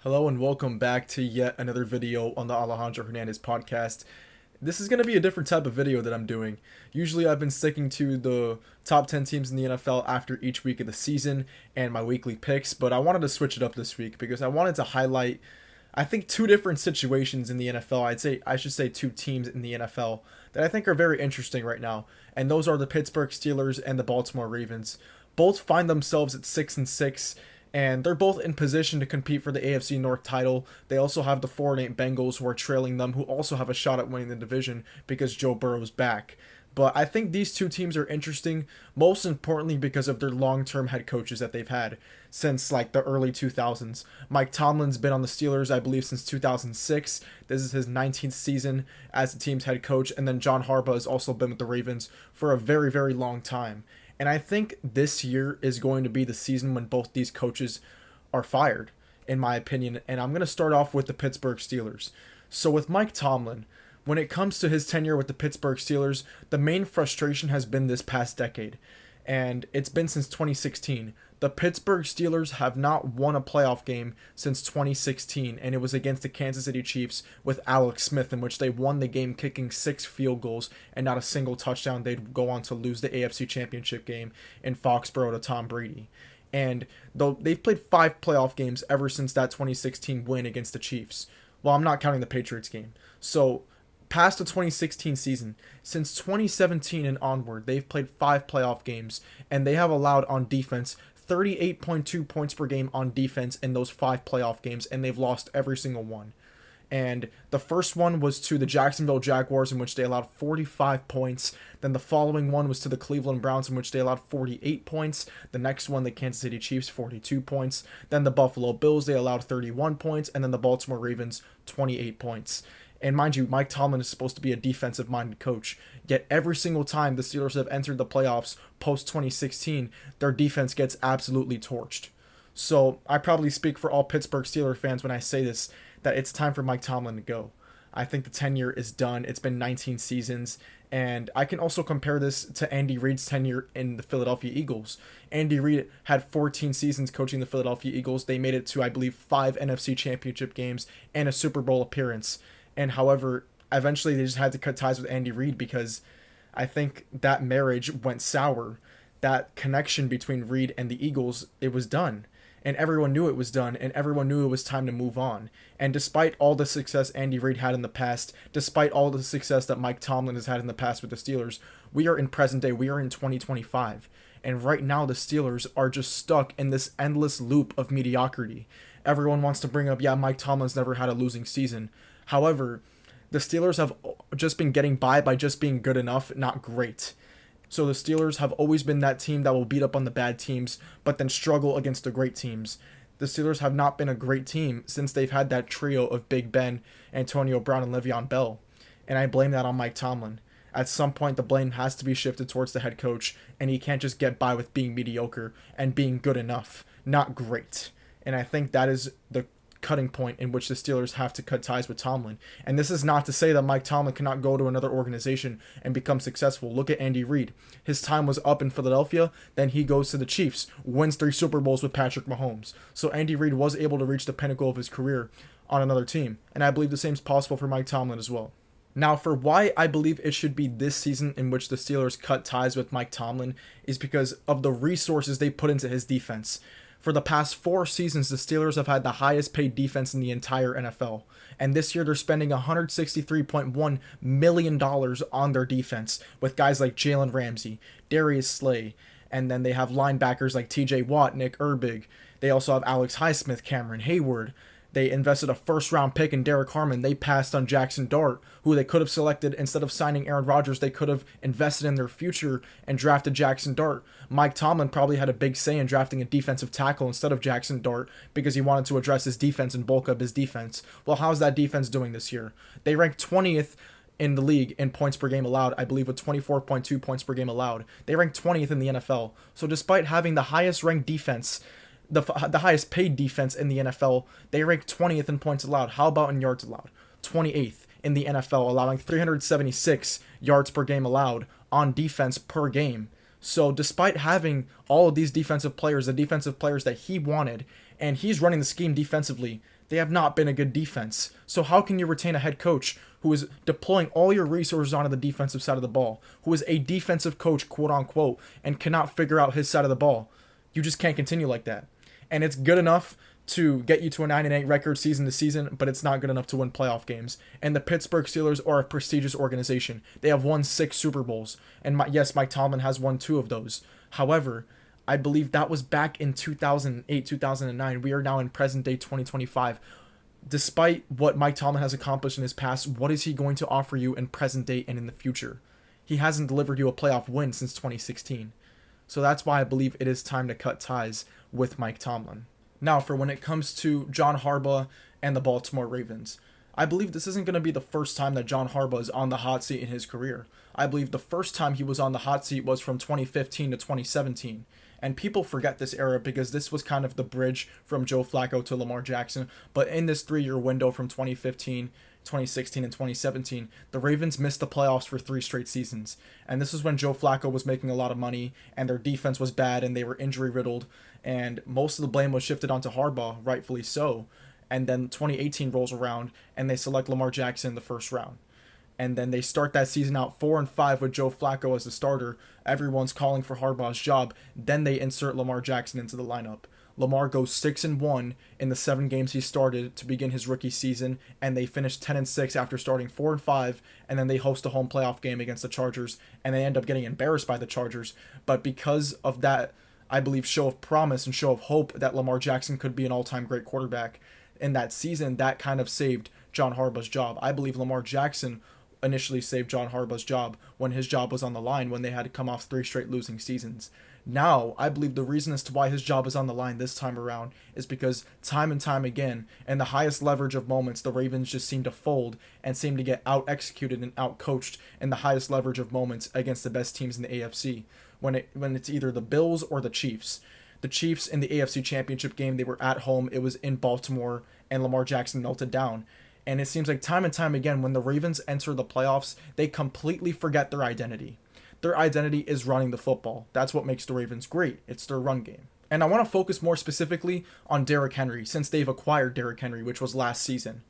Hello and welcome back to yet another video on the Alejandro Hernandez podcast. This is going to be a different type of video that I'm doing. Usually I've been sticking to the top 10 teams in the NFL after each week of the season and my weekly picks, but I wanted to switch it up this week because I wanted to highlight, I think, two different situations in the NFL. I should say two teams in the NFL that I think are very interesting right now, and those are the Pittsburgh Steelers and the Baltimore Ravens. Both find themselves at 6-6, and they're both in position to compete for the AFC North title. They also have the 4-8 Bengals who are trailing them, who also have a shot at winning the division because Joe Burrow's back. But I think these two teams are interesting, most importantly because of their long-term head coaches that they've had since like the early 2000s. Mike Tomlin's been on the Steelers, I believe, since 2006. This is his 19th season as the team's head coach, and then John Harbaugh has also been with the Ravens for a very, very long time. And I think this year is going to be the season when both these coaches are fired, in my opinion. And I'm going to start off with the Pittsburgh Steelers. So with Mike Tomlin, when it comes to his tenure with the Pittsburgh Steelers, the main frustration has been this past decade. And it's been since 2016. The Pittsburgh Steelers have not won a playoff game since 2016, and it was against the Kansas City Chiefs with Alex Smith, in which they won the game kicking 6 field goals and not a single touchdown. They'd go on to lose the AFC Championship game in Foxborough to Tom Brady. And though they've played 5 playoff games ever since that 2016 win against the Chiefs. Well, I'm not counting the Patriots game. So past the 2016 season, since 2017 and onward, they've played 5 playoff games, and they have allowed on defense 38.2 points per game on defense in those 5 playoff games, and they've lost every single one. And the first one was to the Jacksonville Jaguars, in which they allowed 45 points. Then the following one was to the Cleveland Browns, in which they allowed 48 points. The next one, the Kansas City Chiefs, 42 points. Then the Buffalo Bills, they allowed 31 points. And then the Baltimore Ravens, 28 points. And mind you, Mike Tomlin is supposed to be a defensive-minded coach. Yet every single time the Steelers have entered the playoffs post-2016, their defense gets absolutely torched. So I probably speak for all Pittsburgh Steelers fans when I say this, that it's time for Mike Tomlin to go. I think the tenure is done. It's been 19 seasons. And I can also compare this to Andy Reid's tenure in the Philadelphia Eagles. Andy Reid had 14 seasons coaching the Philadelphia Eagles. They made it to, I believe, 5 NFC Championship games and a Super Bowl appearance. And however, eventually they just had to cut ties with Andy Reid because I think that marriage went sour. That connection between Reid and the Eagles, it was done. And everyone knew it was done, and everyone knew it was time to move on. And despite all the success Andy Reid had in the past, despite all the success that Mike Tomlin has had in the past with the Steelers, we are in present day, we are in 2025. And right now the Steelers are just stuck in this endless loop of mediocrity. Everyone wants to bring up, yeah, Mike Tomlin's never had a losing season. However, the Steelers have just been getting by just being good enough, not great. So the Steelers have always been that team that will beat up on the bad teams, but then struggle against the great teams. The Steelers have not been a great team since they've had that trio of Big Ben, Antonio Brown, and Le'Veon Bell. And I blame that on Mike Tomlin. At some point, the blame has to be shifted towards the head coach, and he can't just get by with being mediocre and being good enough, not great. And I think that is the cutting point in which the Steelers have to cut ties with Tomlin. And this is not to say that Mike Tomlin cannot go to another organization and become successful. Look at Andy Reid. His time was up in Philadelphia, then he goes to the Chiefs, wins 3 Super Bowls with Patrick Mahomes. So Andy Reid was able to reach the pinnacle of his career on another team. And I believe the same is possible for Mike Tomlin as well. Now, for why I believe it should be this season in which the Steelers cut ties with Mike Tomlin is because of the resources they put into his defense. For the past 4 seasons, the Steelers have had the highest paid defense in the entire NFL. And this year, they're spending $163.1 million on their defense with guys like Jalen Ramsey, Darius Slay, and then they have linebackers like TJ Watt, Nick Herbig. They also have Alex Highsmith, Cameron Hayward. They invested a first-round pick in Derek Harmon. They passed on Jackson Dart, who they could have selected. Instead of signing Aaron Rodgers, they could have invested in their future and drafted Jackson Dart. Mike Tomlin probably had a big say in drafting a defensive tackle instead of Jackson Dart because he wanted to address his defense and bulk up his defense. Well, how's that defense doing this year? They ranked 20th in the league in points per game allowed, I believe with 24.2 points per game allowed. They ranked 20th in the NFL. So despite having the highest ranked defense, the highest paid defense in the NFL, they rank 20th in points allowed. How about in yards allowed? 28th in the NFL, allowing 376 yards per game allowed on defense per game. So despite having all of these defensive players, the defensive players that he wanted, and he's running the scheme defensively. They have not been a good defense. So how can you retain a head coach who is deploying all your resources onto the defensive side of the ball, who is a defensive coach, quote unquote, and cannot figure out his side of the ball? You just can't continue like that. And it's good enough to get you to a 9-8 record season to season, but it's not good enough to win playoff games. And the Pittsburgh Steelers are a prestigious organization. They have won 6 Super Bowls. And yes, Mike Tomlin has won 2 of those. However, I believe that was back in 2008, 2009. We are now in present day 2025. Despite what Mike Tomlin has accomplished in his past, what is he going to offer you in present day and in the future? He hasn't delivered you a playoff win since 2016. So that's why I believe it is time to cut ties with Mike Tomlin. Now, for when it comes to John Harbaugh and the Baltimore Ravens, I believe this isn't going to be the first time that John Harbaugh is on the hot seat in his career. I believe the first time he was on the hot seat was from 2015 to 2017. And people forget this era because this was kind of the bridge from Joe Flacco to Lamar Jackson. But in this 3-year window from 2015, 2016, and 2017, the Ravens missed the playoffs for 3 straight seasons. And this is when Joe Flacco was making a lot of money and their defense was bad and they were injury riddled. And most of the blame was shifted onto Harbaugh, rightfully so. And then 2018 rolls around and they select Lamar Jackson in the first round. And then they start that season out 4-5 with Joe Flacco as the starter. Everyone's calling for Harbaugh's job. Then they insert Lamar Jackson into the lineup. Lamar goes 6-1 in the 7 games he started to begin his rookie season, and they finish 10-6 after starting 4-5, and then they host a home playoff game against the Chargers, and they end up getting embarrassed by the Chargers. But because of that, I believe, show of promise and show of hope that Lamar Jackson could be an all-time great quarterback in that season, that kind of saved John Harbaugh's job. I believe Lamar Jackson initially saved John Harbaugh's job when his job was on the line, when they had to come off 3 straight losing seasons. Now, I believe the reason as to why his job is on the line this time around is because time and time again, in the highest leverage of moments, the Ravens just seem to fold and seem to get out-executed and out-coached in the highest leverage of moments against the best teams in the AFC, when it's either the Bills or the Chiefs. The Chiefs in the AFC Championship game, they were at home, it was in Baltimore, and Lamar Jackson melted down. And it seems like time and time again, when the Ravens enter the playoffs, they completely forget their identity. Their identity is running the football. That's what makes the Ravens great. It's their run game. And I want to focus more specifically on Derrick Henry, since they've acquired Derrick Henry, which was last season.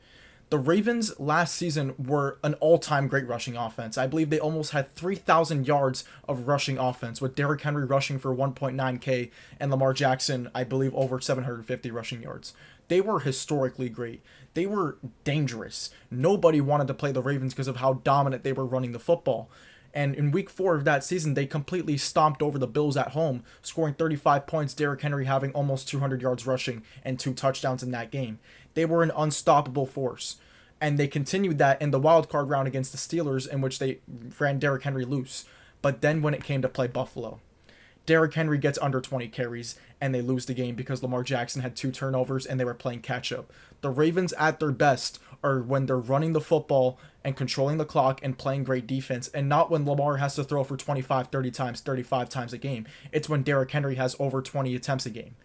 The Ravens last season were an all-time great rushing offense. I believe they almost had 3,000 yards of rushing offense, with Derrick Henry rushing for 1.9K and Lamar Jackson, I believe, over 750 rushing yards. They were historically great. They were dangerous. Nobody wanted to play the Ravens because of how dominant they were running the football. And in week 4 of that season, they completely stomped over the Bills at home, scoring 35 points, Derrick Henry having almost 200 yards rushing and 2 touchdowns in that game. They were an unstoppable force. And they continued that in the wild card round against the Steelers, in which they ran Derrick Henry loose. But then when it came to play Buffalo, Derrick Henry gets under 20 carries, and they lose the game because Lamar Jackson had 2 turnovers and they were playing catch-up. The Ravens at their best are when they're running the football and controlling the clock and playing great defense, and not when Lamar has to throw for 25, 30 times, 35 times a game. It's when Derrick Henry has over 20 attempts a game.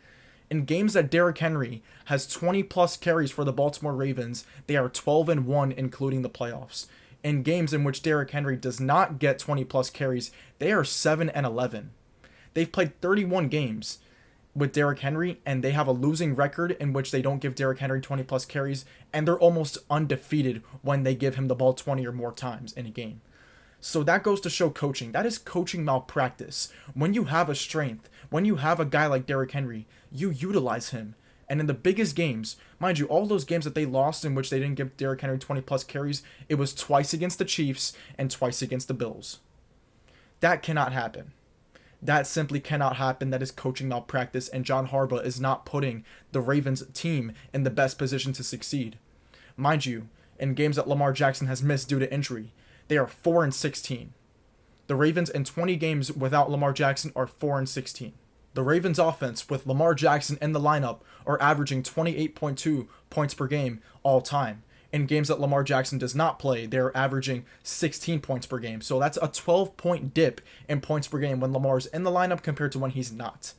In games that Derrick Henry has 20-plus carries for the Baltimore Ravens, they are 12-1, including the playoffs. In games in which Derrick Henry does not get 20-plus carries, they are 7-11. They've played 31 games with Derrick Henry, and they have a losing record in which they don't give Derrick Henry 20-plus carries, and they're almost undefeated when they give him the ball 20 or more times in a game. So that goes to show coaching. That is coaching malpractice. When you have a strength, when you have a guy like Derrick Henry, you utilize him. And in the biggest games, mind you, all those games that they lost in which they didn't give Derrick Henry 20-plus carries, it was twice against the Chiefs and twice against the Bills. That cannot happen. That simply cannot happen. That is coaching malpractice, and John Harbaugh is not putting the Ravens team in the best position to succeed. Mind you, in games that Lamar Jackson has missed due to injury, they are 4-16. The Ravens in 20 games without Lamar Jackson are 4-16. The Ravens offense with Lamar Jackson in the lineup are averaging 28.2 points per game all time. In games that Lamar Jackson does not play, they're averaging 16 points per game. So that's a 12-point dip in points per game when Lamar's in the lineup compared to when he's not.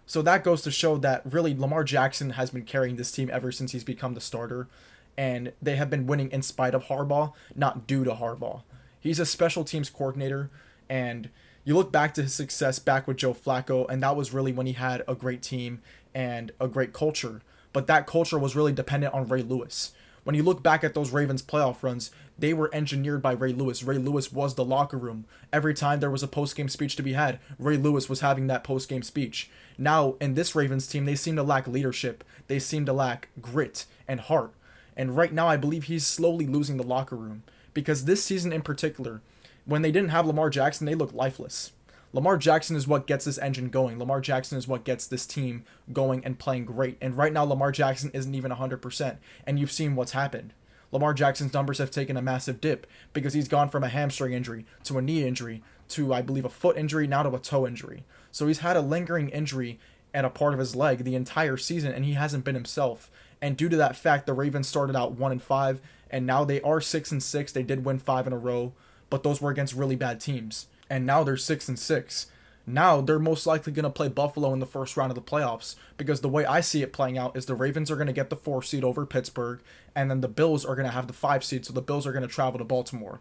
So that goes to show that really Lamar Jackson has been carrying this team ever since he's become the starter. And they have been winning in spite of Harbaugh, not due to Harbaugh. He's a special teams coordinator, and you look back to his success back with Joe Flacco, and that was really when he had a great team and a great culture, but that culture was really dependent on Ray Lewis. When you look back at those Ravens playoff runs, they were engineered by Ray Lewis. Ray Lewis was the locker room. Every time there was a post-game speech to be had, Ray Lewis was having that post-game speech. Now, in this Ravens team, they seem to lack leadership. They seem to lack grit and heart. And right now, I believe he's slowly losing the locker room. Because this season in particular, when they didn't have Lamar Jackson, they looked lifeless. Lamar Jackson is what gets this engine going. Lamar Jackson is what gets this team going and playing great. And right now, Lamar Jackson isn't even 100%. And you've seen what's happened. Lamar Jackson's numbers have taken a massive dip because he's gone from a hamstring injury to a knee injury to, I believe, a foot injury, now to a toe injury. So he's had a lingering injury and a part of his leg the entire season, and he hasn't been himself. And due to that fact, the Ravens started out 1-5, and now they are 6-6. They did win 5 in a row, but those were against really bad teams. And now they're 6-6. Now they're most likely going to play Buffalo in the first round of the playoffs, because the way I see it playing out is the Ravens are going to get the 4 seed over Pittsburgh, and then the Bills are going to have the 5 seed, so the Bills are going to travel to Baltimore.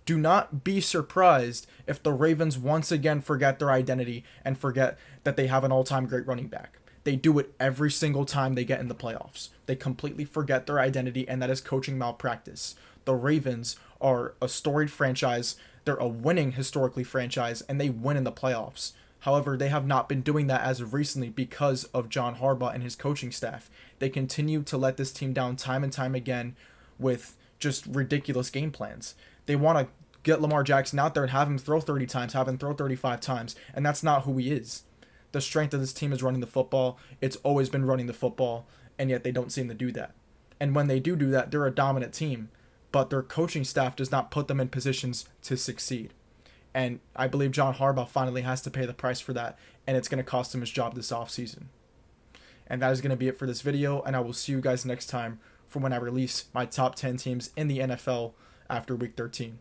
Do not be surprised if the Ravens once again forget their identity and forget that they have an all-time great running back. They do it every single time they get in the playoffs. They completely forget their identity, and that is coaching malpractice. The Ravens are a storied franchise. They're a winning historically franchise, and they win in the playoffs. However, they have not been doing that as of recently because of John Harbaugh and his coaching staff. They continue to let this team down time and time again with just ridiculous game plans. They want to get Lamar Jackson out there and have him throw 30 times, have him throw 35 times, and that's not who he is. The strength of this team is running the football. It's always been running the football, and yet they don't seem to do that. And when they do that, they're a dominant team, but their coaching staff does not put them in positions to succeed. And I believe John Harbaugh finally has to pay the price for that, and it's going to cost him his job this offseason. And that is going to be it for this video, and I will see you guys next time for when I release my top 10 teams in the NFL after Week 13.